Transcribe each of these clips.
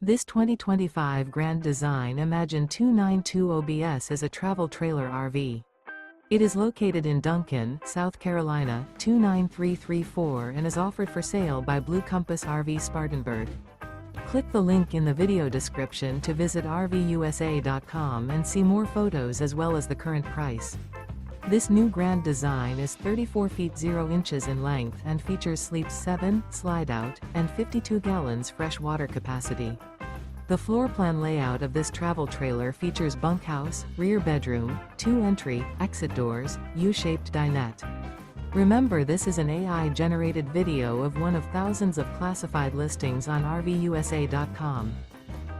This 2025 Grand Design Imagine 292 OBS is a travel trailer RV. It is located in Duncan, South Carolina, 29334 and is offered for sale by Blue Compass RV Spartanburg. Click the link in the video description to visit RVUSA.com and see more photos as well as the current price. This new Grand Design is 34 feet 0 inches in length and features sleeps 7, slide-out, and 52 gallons fresh water capacity. The floor plan layout of this travel trailer features bunkhouse, rear bedroom, 2 entry, exit doors, U-shaped dinette. Remember, this is an AI-generated video of one of thousands of classified listings on RVUSA.com.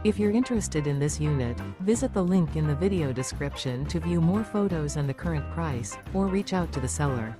If you're interested in this unit, visit the link in the video description to view more photos and the current price, or reach out to the seller.